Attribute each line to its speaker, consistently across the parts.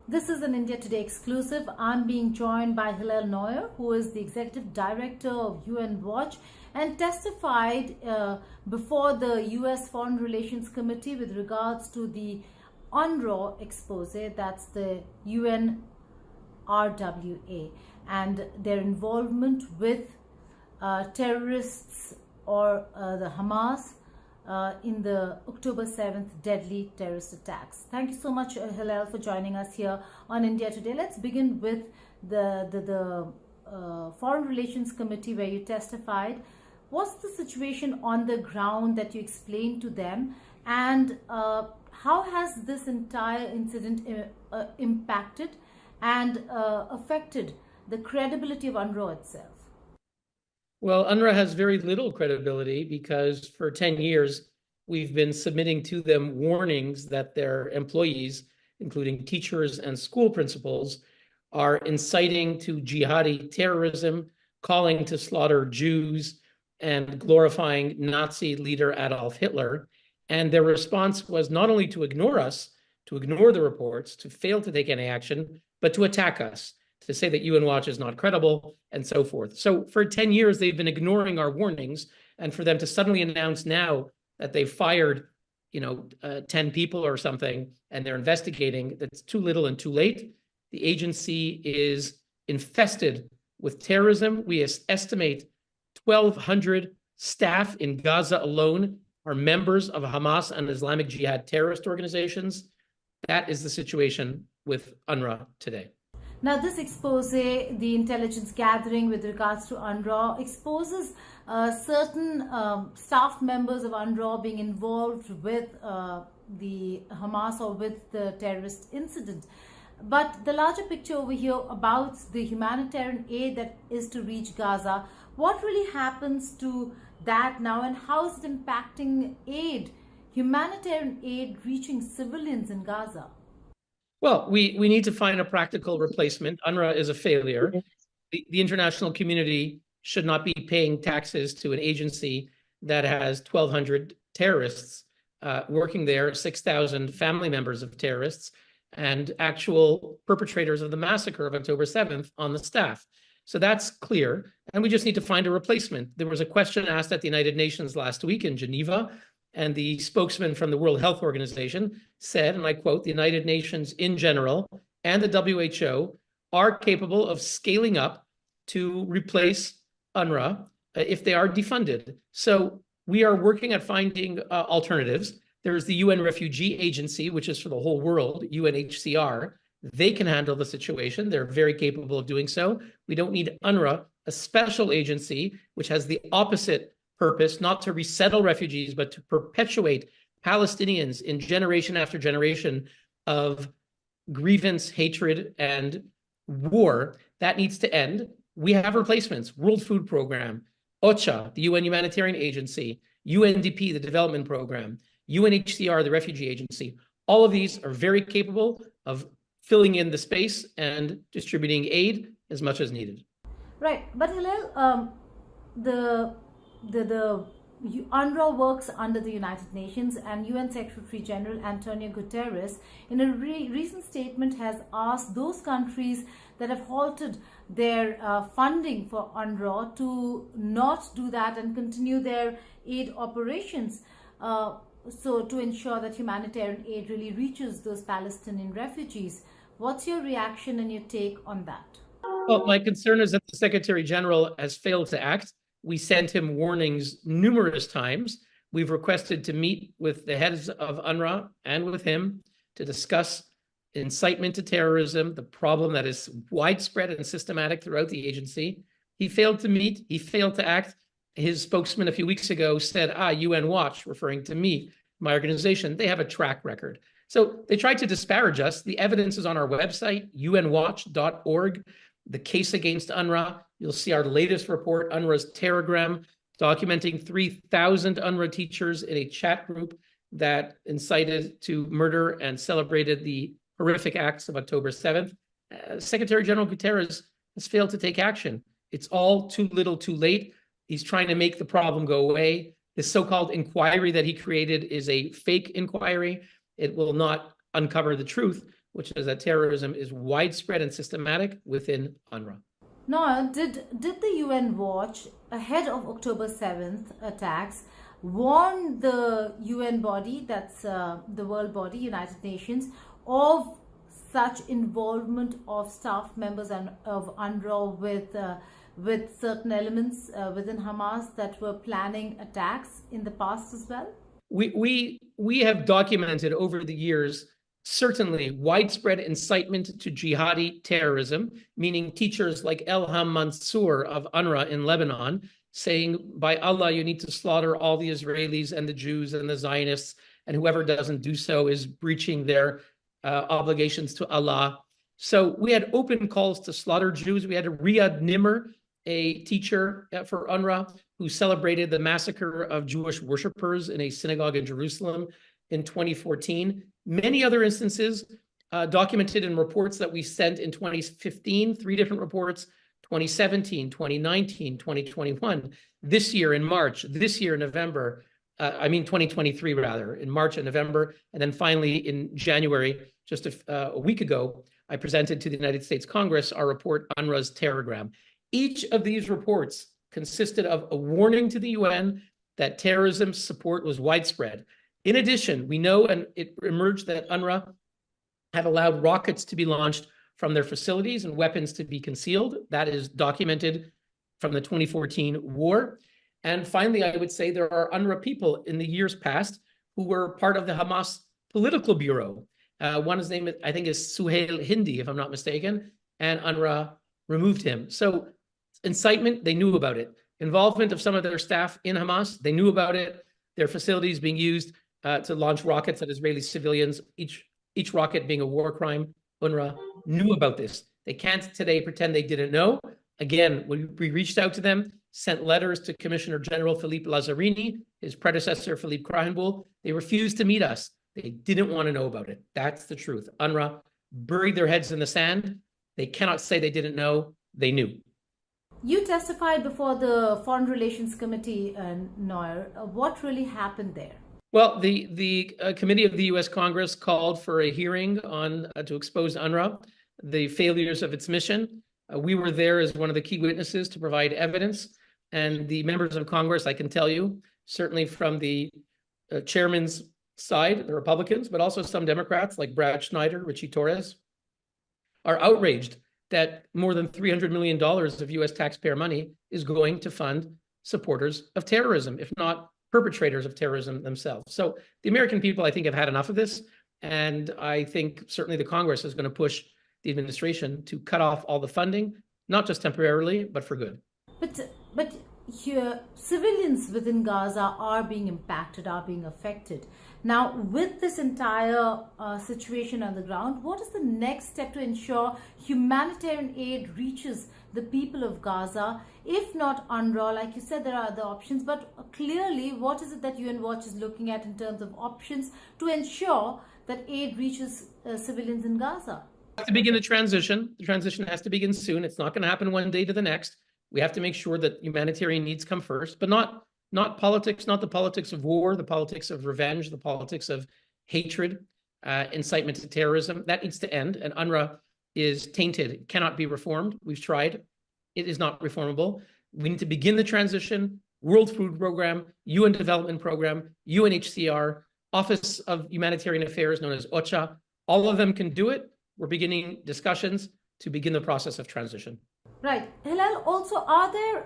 Speaker 1: This is an India Today exclusive. I'm being joined by Hillel Neuer, who is the Executive Director of UNWatch and testified before the US Foreign Relations Committee with regards to the UNRWA expose, that's the UNRWA, and their involvement with terrorists or the Hamas in the October 7th deadly terrorist attacks. Thank you so much, Hillel, for joining us here on India Today. Let's begin with the Foreign Relations Committee where you testified. What's the situation on the ground that you explained to them, and how has this entire incident impacted and affected the credibility of UNRWA itself?
Speaker 2: Well, UNRWA has very little credibility because for 10 years, we've been submitting to them warnings that their employees, including teachers and school principals, are inciting to jihadi terrorism, calling to slaughter Jews, and glorifying Nazi leader Adolf Hitler. And their response was not only to ignore us, to ignore the reports, to fail to take any action, but to attack us, to say that UNWatch is not credible, and so forth. So for 10 years, they've been ignoring our warnings, and for them to suddenly announce now that they've fired, 10 people or something, and they're investigating, that's too little and too late. The agency is infested with terrorism. We estimate 1,200 staff in Gaza alone are members of Hamas and Islamic Jihad terrorist organizations. That is the situation with UNRWA today.
Speaker 1: Now, this expose, the intelligence gathering with regards to UNRWA, exposes certain staff members of UNRWA being involved with the Hamas or with the terrorist incident. But the larger picture over here about the humanitarian aid that is to reach Gaza, what really happens to that now, and how is it impacting humanitarian aid reaching civilians in Gaza?
Speaker 2: Well, we need to find a practical replacement. UNRWA is a failure. The international community should not be paying taxes to an agency that has 1,200 terrorists working there, 6,000 family members of terrorists, and actual perpetrators of the massacre of October 7th on the staff. So that's clear, and we just need to find a replacement. There was a question asked at the United Nations last week in Geneva, and the spokesman from the World Health Organization said, and I quote, "The United Nations in general and the WHO are capable of scaling up to replace UNRWA if they are defunded." So we are working at finding alternatives. There's the UN Refugee Agency, which is for the whole world, UNHCR. They can handle the situation. They're very capable of doing so. We don't need UNRWA, a special agency, which has the opposite purpose, not to resettle refugees, but to perpetuate Palestinians in generation after generation of grievance, hatred, and war. That needs to end. We have replacements: World Food Program, OCHA, the UN Humanitarian Agency, UNDP, the Development Program, UNHCR, the Refugee Agency. All of these are very capable of filling in the space and distributing aid as much as needed.
Speaker 1: Right, but Hillel, the UNRWA works under the United Nations, and UN Secretary General Antonio Guterres in a recent statement has asked those countries that have halted their funding for UNRWA to not do that and continue their aid operations, so to ensure that humanitarian aid really reaches those Palestinian refugees. What's your reaction and your take on that?
Speaker 2: Well, my concern is that the Secretary General has failed to act. We sent him warnings numerous times. We've requested to meet with the heads of UNRWA and with him to discuss incitement to terrorism, the problem that is widespread and systematic throughout the agency. He failed to meet. He failed to act. His spokesman a few weeks ago said, UNWatch, referring to me, my organization, they have a track record. So they tried to disparage us. The evidence is on our website, unwatch.org. The case against UNRWA. You'll see our latest report, UNRWA's Terrorgram, documenting 3,000 UNRWA teachers in a chat group that incited to murder and celebrated the horrific acts of October 7th. Secretary General Guterres has failed to take action. It's all too little too late. He's trying to make the problem go away. This so-called inquiry that he created is a fake inquiry. It will not uncover the truth. which is that terrorism is widespread and systematic within UNRWA.
Speaker 1: Now, did the UN Watch, ahead of October 7th attacks, warn the UN body, that's the world body, United Nations, of such involvement of staff members of UNRWA with certain elements within Hamas that were planning attacks in the past as well?
Speaker 2: We have documented over the years certainly widespread incitement to jihadi terrorism, meaning teachers like Elham Mansour of UNRWA in Lebanon saying, by Allah, you need to slaughter all the Israelis and the Jews and the Zionists, and whoever doesn't do so is breaching their obligations to Allah. So we had open calls to slaughter Jews. We had Riyad Nimr, a teacher for UNRWA, who celebrated the massacre of Jewish worshipers in a synagogue in Jerusalem in 2014. Many other instances documented in reports that we sent in 2015, 3 different reports, 2017, 2019, 2021, this year in March, this year in November, 2023 rather, in March and November, and then finally in January, just a week ago, I presented to the United States Congress our report, UNRWA's Terrorgram. Each of these reports consisted of a warning to the UN that terrorism support was widespread. In addition, we know, and it emerged, that UNRWA had allowed rockets to be launched from their facilities and weapons to be concealed. That is documented from the 2014 war. And finally, I would say there are UNRWA people in the years past who were part of the Hamas political bureau. One's name, I think, is Suhail Hindi, if I'm not mistaken, and UNRWA removed him. So incitement, they knew about it. Involvement of some of their staff in Hamas, they knew about it. Their facilities being used to launch rockets at Israeli civilians, each rocket being a war crime. UNRWA knew about this. They can't today pretend they didn't know. Again, we reached out to them, sent letters to Commissioner General Philippe Lazzarini, his predecessor, Philippe Krahenbuhl. They refused to meet us. They didn't want to know about it. That's the truth. UNRWA buried their heads in the sand. They cannot say they didn't know. They knew.
Speaker 1: You testified before the Foreign Relations Committee, Noir. What really happened there?
Speaker 2: Well, the committee of the U.S. Congress called for a hearing on to expose UNRWA, the failures of its mission. We were there as one of the key witnesses to provide evidence. And the members of Congress, I can tell you, certainly from the chairman's side, the Republicans, but also some Democrats like Brad Schneider, Richie Torres, are outraged that more than $300 million of U.S. taxpayer money is going to fund supporters of terrorism, if not perpetrators of terrorism themselves. So the American people, I think, have had enough of this. And I think certainly the Congress is going to push the administration to cut off all the funding, not just temporarily, but for good.
Speaker 1: But here, civilians within Gaza are being impacted, are being affected. Now, with this entire situation on the ground, what is the next step to ensure humanitarian aid reaches the people of Gaza? If not UNRWA, like you said, there are other options, but clearly, what is it that UN Watch is looking at in terms of options to ensure that aid reaches civilians in Gaza?
Speaker 2: We have to begin the transition. The transition has to begin soon. It's not going to happen one day to the next. We have to make sure that humanitarian needs come first, but not politics, not the politics of war, the politics of revenge, the politics of hatred, incitement to terrorism. That needs to end. And UNRWA is tainted. It cannot be reformed. We've tried. It is not reformable. We need to begin the transition. World Food Program, UN Development Program, UNHCR, Office of Humanitarian Affairs, known as OCHA. All of them can do it. We're beginning discussions to begin the process of transition.
Speaker 1: Right. Hilal, also, are there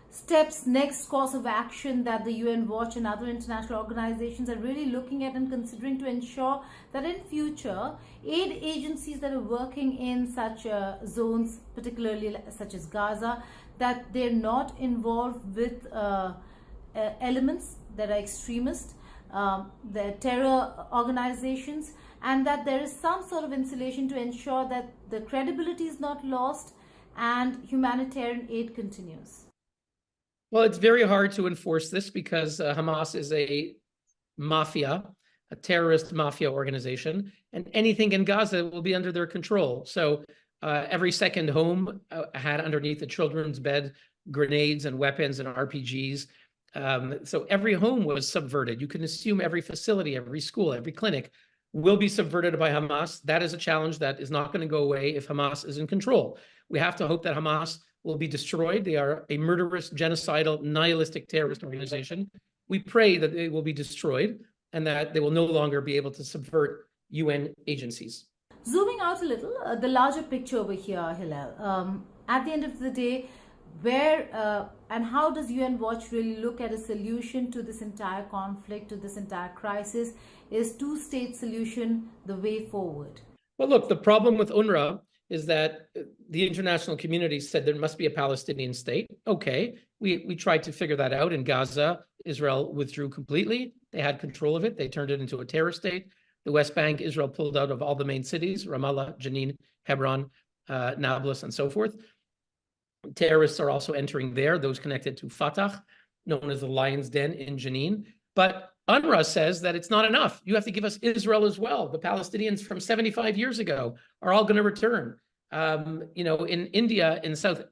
Speaker 1: steps, next course of action that the UN Watch and other international organizations are really looking at and considering to ensure that in future, aid agencies that are working in such zones, particularly such as Gaza, that they're not involved with elements that are extremist, the terror organizations, and that there is some sort of insulation to ensure that the credibility is not lost and humanitarian aid continues?
Speaker 2: Well, it's very hard to enforce this because Hamas is a mafia, a terrorist mafia organization, and anything in Gaza will be under their control. So every second home had underneath the children's bed grenades and weapons and RPGs. So every home was subverted. You can assume every facility, every school, every clinic will be subverted by Hamas. That is a challenge that is not going to go away if Hamas is in control. We have to hope that Hamas will be destroyed. They are a murderous, genocidal, nihilistic terrorist organization. We pray that they will be destroyed and that they will no longer be able to subvert UN agencies.
Speaker 1: Zooming out a little, the larger picture over here, Hillel. At the end of the day, where and how does UN Watch really look at a solution to this entire conflict, to this entire crisis? Is two-state solution the way forward?
Speaker 2: Well, look, the problem with UNRWA is that the international community said there must be a Palestinian state. Okay, we tried to figure that out in Gaza. Israel withdrew completely. They had control of it. They turned it into a terror state. The West Bank, Israel pulled out of all the main cities, Ramallah, Jenin, Hebron, Nablus, and so forth. Terrorists are also entering there, those connected to Fatah, known as the Lion's Den in Jenin. But UNRWA says that it's not enough. You have to give us Israel as well. The Palestinians from 75 years ago are all going to return. In India, in South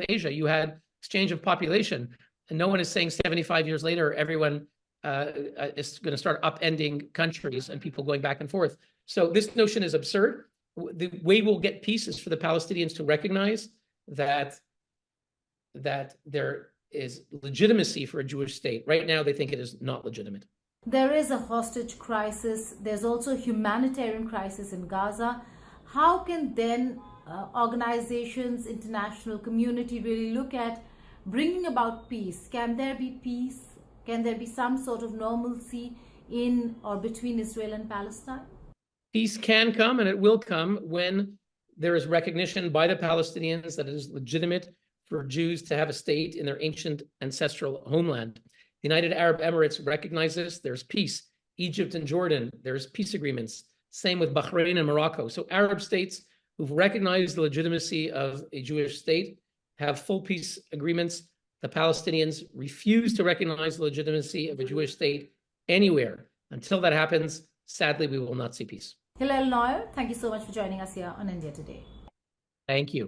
Speaker 2: Asia, you had exchange of population. And no one is saying 75 years later, everyone is going to start upending countries and people going back and forth. So this notion is absurd. The way we'll get peace is for the Palestinians to recognize that there is legitimacy for a Jewish state. Right now, they think it is not legitimate.
Speaker 1: There is a hostage crisis. There's also a humanitarian crisis in Gaza. How can then organizations, international community really look at bringing about peace? Can there be peace? Can there be some sort of normalcy in or between Israel and Palestine?
Speaker 2: Peace can come, and it will come when there is recognition by the Palestinians that it is legitimate for Jews to have a state in their ancient ancestral homeland. The United Arab Emirates recognize this. There's peace. Egypt and Jordan, there's peace agreements. Same with Bahrain and Morocco. So Arab states who've recognized the legitimacy of a Jewish state have full peace agreements. The Palestinians refuse to recognize the legitimacy of a Jewish state anywhere. Until that happens, sadly, we will not see peace.
Speaker 1: Hillel Noyer, thank you so much for joining us here on India Today.
Speaker 2: Thank you.